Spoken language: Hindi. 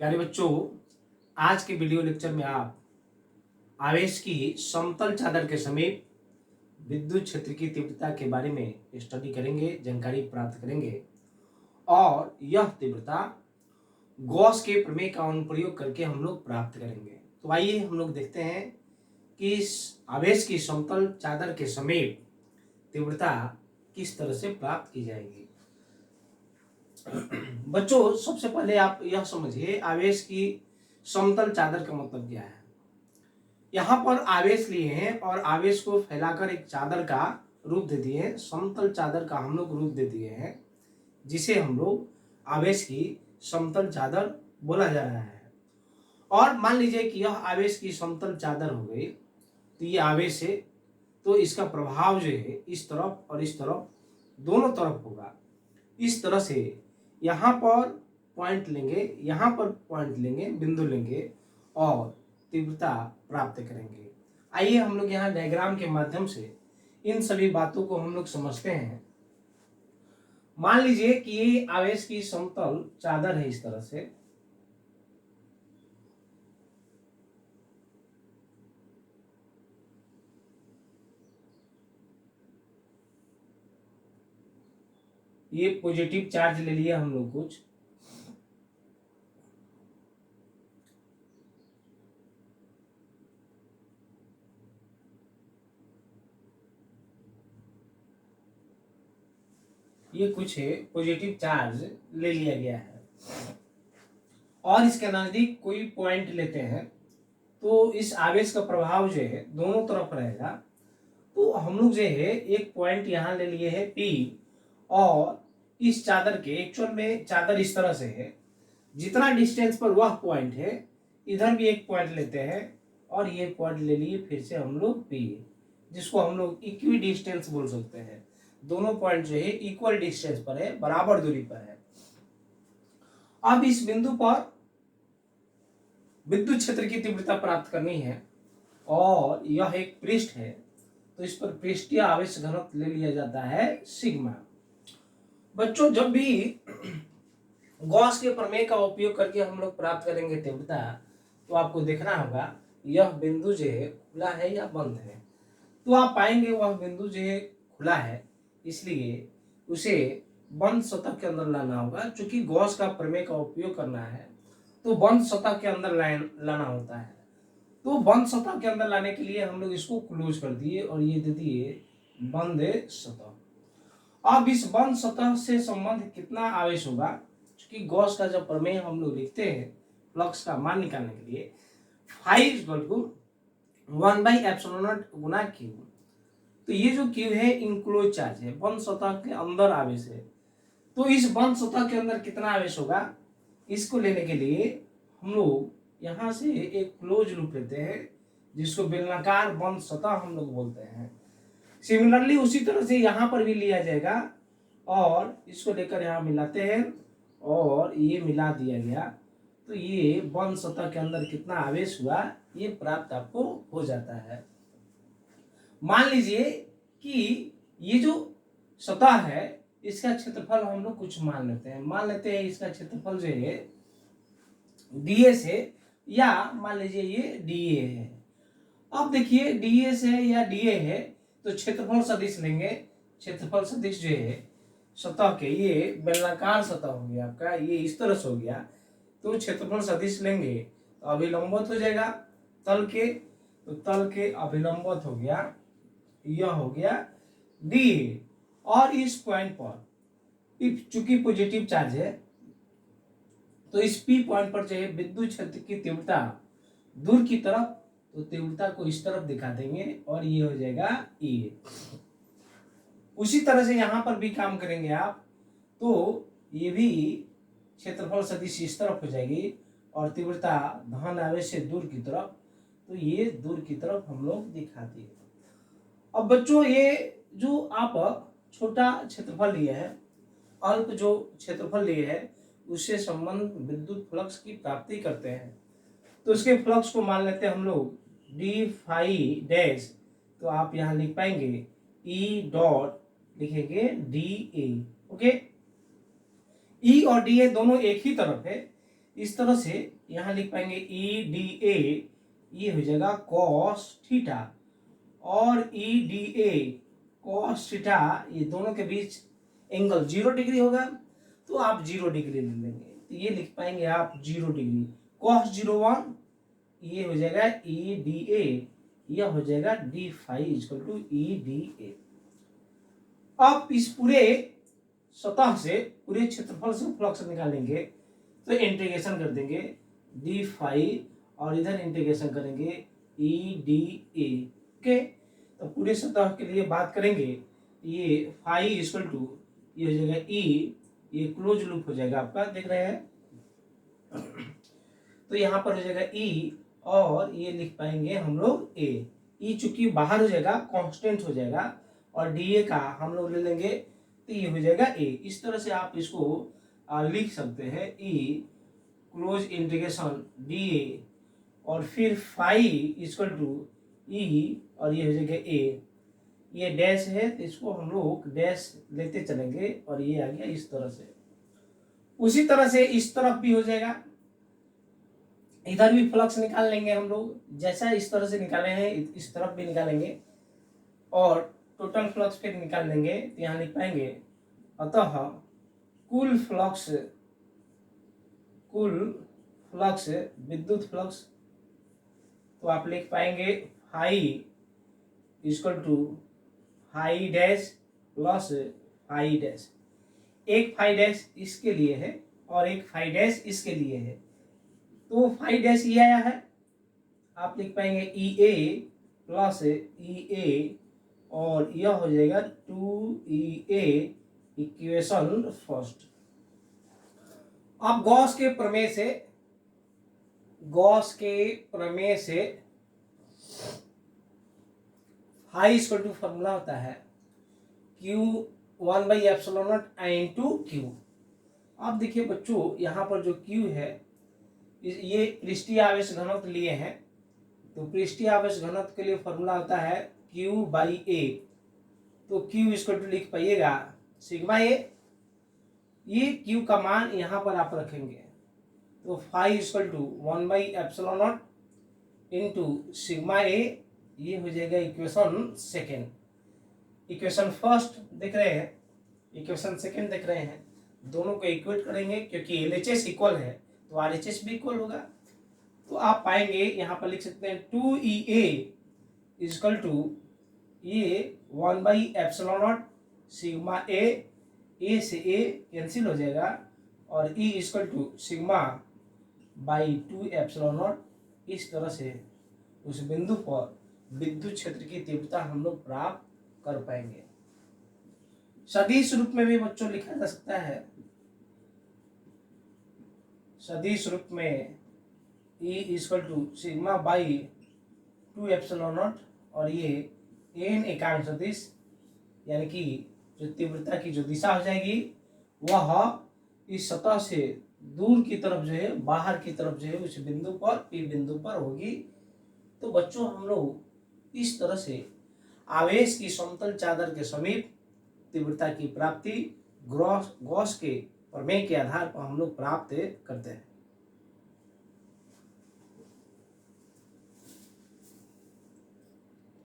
प्यारे बच्चों, आज के वीडियो लेक्चर में आप आवेश की समतल चादर के समीप विद्युत क्षेत्र की तीव्रता के बारे में स्टडी करेंगे, जानकारी प्राप्त करेंगे और यह तीव्रता गॉस के प्रमेय का अनुप्रयोग करके हम लोग प्राप्त करेंगे। तो आइए हम लोग देखते हैं कि इस आवेश की समतल चादर के समीप तीव्रता किस तरह से प्राप्त की जाएगी। बच्चों, सबसे पहले आप यह समझिए आवेश की समतल चादर का मतलब क्या है। यहाँ पर आवेश लिए हैं और आवेश को फैलाकर एक चादर का रूप दे दिए हैं, समतल चादर का हम लोग रूप दे दिए हैं, जिसे हम लोग आवेश की समतल चादर बोला जा रहा है। और मान लीजिए कि यह आवेश की समतल चादर हो गई, तो ये आवेश है, तो इसका प्रभाव जो है इस तरफ और इस तरफ दोनों तरफ होगा। इस तरह से यहाँ पर पॉइंट लेंगे, यहाँ पर पॉइंट लेंगे, बिंदु लेंगे और तीव्रता प्राप्त करेंगे। आइए हम लोग यहाँ डायग्राम के माध्यम से इन सभी बातों को हम लोग समझते हैं। मान लीजिए कि ये आवेश की समतल चादर है इस तरह से, ये पॉजिटिव चार्ज ले लिया हम लोग कुछ, ये कुछ है पॉजिटिव चार्ज ले लिया गया है और इसके नजदीक कोई पॉइंट लेते हैं, तो इस आवेश का प्रभाव जो है दोनों तरफ रहेगा। तो हम लोग जो है एक पॉइंट यहाँ ले लिए है P और इस चादर के एक्चुअल में चादर इस तरह से है, जितना डिस्टेंस पर वह पॉइंट है इधर भी एक पॉइंट लेते हैं और ये पॉइंट ले लिए फिर से हम लोग P, जिसको हम लोग इक्वी डिस्टेंस बोल सकते हैं। दोनों पॉइंट जो है इक्वल डिस्टेंस पर है, बराबर दूरी पर है। अब इस बिंदु पर विद्युत क्षेत्र की तीव्रता प्राप्त करनी है और यह एक पृष्ठ है, तो इस पर पृष्ठीय आवेश घनत्व ले लिया जाता है सिग्मा। बच्चों, जब भी गॉस के प्रमेय का उपयोग करके हम लोग प्राप्त करेंगे तीव्रता, तो आपको देखना होगा यह बिंदु जो है खुला है या बंद है। तो आप पाएंगे वह बिंदु जो है खुला है, इसलिए उसे बंद सतह के अंदर लाना होगा। चूंकि गॉस का प्रमेय का उपयोग करना है तो बंद सतह के अंदर लाना होता है। तो बंद सतह के अंदर लाने के लिए हम लोग इसको क्लोज कर दिए और ये दे दिए बंद सतह। अब इस बंद सतह से संबंधित कितना आवेश होगा, क्योंकि गॉस का जब प्रमेय हम लोग लिखते हैं फ्लक्स का मान निकालने के लिए, φ = 1/ε0 गुना Q। तो ये जो Q है इनक्लोज चार्ज है, बंद सतह के अंदर आवेश है। तो इस बंद सतह के अंदर कितना आवेश होगा, इसको लेने के लिए हम लोग यहाँ से एक क्लोज लूप लेते हैं, जिसको बेलनाकार बंद सतह हम लोग बोलते हैं। सिमिलरली उसी तरह से यहाँ पर भी लिया जाएगा और इसको लेकर यहाँ मिलाते हैं और ये मिला दिया गया, तो ये बंद सतह के अंदर कितना आवेश हुआ ये प्राप्त आपको हो जाता है। मान लीजिए कि ये जो सतह है इसका क्षेत्रफल हम लोग कुछ मान लेते हैं। मान लेते हैं इसका क्षेत्रफल जो है ds है, या मान लीजिए ये dA है। अब देखिए ds है या dA है, तो क्षेत्रफल सदिश लेंगे। क्षेत्रफल सदिश जो है सतह के, ये बेलनाकार सतह हो गया आपका, ये इस तरह से हो गया, तो क्षेत्रफल सदिश लेंगे तो अभिलंबत हो जाएगा तल के, तो तल के अभिलंबत हो गया, यह हो गया dA। और इस पॉइंट पर चूंकि पॉजिटिव चार्ज है, तो इस P पॉइंट पर चाहिए विद्युत क्षेत्र की तीव्रता दूर की तरफ, तो तीव्रता को इस तरफ दिखा देंगे और ये हो जाएगा E। उसी तरह से यहां पर भी काम करेंगे आप, तो ये भी क्षेत्रफल सदिश इस तरफ हो जाएगी और तीव्रता धन आवेश से दूर की तरफ, तो ये दूर की तरफ हम लोग दिखा दिए। अब बच्चों, ये जो आप छोटा क्षेत्रफल लिए है, अल्प जो क्षेत्रफल लिए है, उससे संबंध विद्युत फ्लक्स की प्राप्ति करते हैं। तो उसके फ्लक्स को मान लेते हैं हम लोग d∅डैश, तो आप यहाँ लिख पाएंगे E डॉट, लिखेंगे dA। ओके, E और dA दोनों एक ही तरफ है, इस तरह से यहाँ लिख पाएंगे ई डी ए, ये हो जाएगा कॉस थीटा, और ई डी ए कॉस थीटा, ये दोनों के बीच एंगल 0 डिग्री होगा, तो आप 0 डिग्री ले लेंगे, तो ये लिख पाएंगे आप 0 डिग्री। कॉस 01 ये हो जाएगा ई डी ए, यह हो जाएगा D phi equal to E D A. अब इस पूरे सतह से, पूरे क्षेत्रफल से फ्लक्स निकालेंगे, तो इंटीग्रेशन कर देंगे डी फाई, और इधर इंटीग्रेशन करेंगे ई डी ए। ओके, तो पूरे सतह के लिए बात करेंगे, ये फाई इक्वल टू, ये हो जाएगा ई, ये क्लोज लूप हो जाएगा आपका, देख रहे हैं, तो यहाँ पर हो जाएगा ई, और ये लिख पाएंगे हम लोग ए। ई चूंकि बाहर हो जाएगा, कांस्टेंट हो जाएगा, और डी ए का हम लोग ले लेंगे, तो ये हो जाएगा ए। इस तरह से आप इसको लिख सकते हैं, ई क्लोज इंटीग्रेशन डी ए, और फिर फाई इक्वल टू ई, और ये हो जाएगा ए। ये डैश है, तो इसको हम लोग डैश लेते चलेंगे, और ये आ गया इस तरह से। उसी तरह से इस तरफ भी हो जाएगा, इधर भी फ्लक्स निकाल लेंगे हम लोग, जैसा इस तरह से निकाले हैं इस तरफ भी निकालेंगे, और टोटल फ्लक्स फिर निकाल लेंगे, तो यहाँ लिख पाएंगे, अतः कुल फ्लक्स विद्युत फ्लक्स, तो आप लिख पाएंगे phi equal to phi dash plus phi dash. एक फाई डैश इसके लिए है और एक फाई डैश इसके लिए है, तो फाई डैश ये आया है, आप लिख पाएंगे ई ए प्लस ई ए, और यह हो जाएगा 2EA इक्वेशन फर्स्ट। अब गॉस के प्रमेय से फाई इक्वल टू फॉर्मूला होता है Q1/ε0 इनटू Q। अब देखिए बच्चों, यहाँ पर जो Q है, ये पृष्ठीय आवेश घनत्व लिए हैं, तो पृष्ठीय आवेश घनत्व के लिए फॉर्मूला होता है Q/A, तो Q इक्वल टू लिख पाइएगा सिग्मा ए, ये Q का मान यहाँ पर आप रखेंगे, तो phi equal to 1/ε0 into sigma A, ये हो जाएगा इक्वेशन सेकेंड। इक्वेशन फर्स्ट देख रहे हैं, इक्वेशन सेकेंड देख रहे हैं, दोनों को इक्वेट करेंगे, क्योंकि LHS इक्वल है तो RHS भी इक्वल होगा, तो आप पाएंगे यहाँ पर लिख सकते हैं 2EA इक्वल टू ये 1/ε0 सिग्मा ए से ए कैंसिल हो जाएगा, और E equal to sigma by 2ε0। इस तरह से उस बिंदु पर विद्युत क्षेत्र की तीव्रता हम लोग प्राप्त कर पाएंगे। सदिश रूप में भी बच्चों लिखा जा सकता है, सदिश रूप में E equal to sigma by 2ε0, और ये n एकांक सदिश, यानी कि जो तीव्रता की जो दिशा हो जाएगी वह इस सतह से दूर की तरफ जो है, बाहर की तरफ जो है, उस बिंदु पर P बिंदु पर होगी। तो बच्चों हम लोग इस तरह से आवेश की समतल चादर के समीप तीव्रता की प्राप्ति गॉस के प्रमेय के आधार पर हम लोग प्राप्त करते हैं।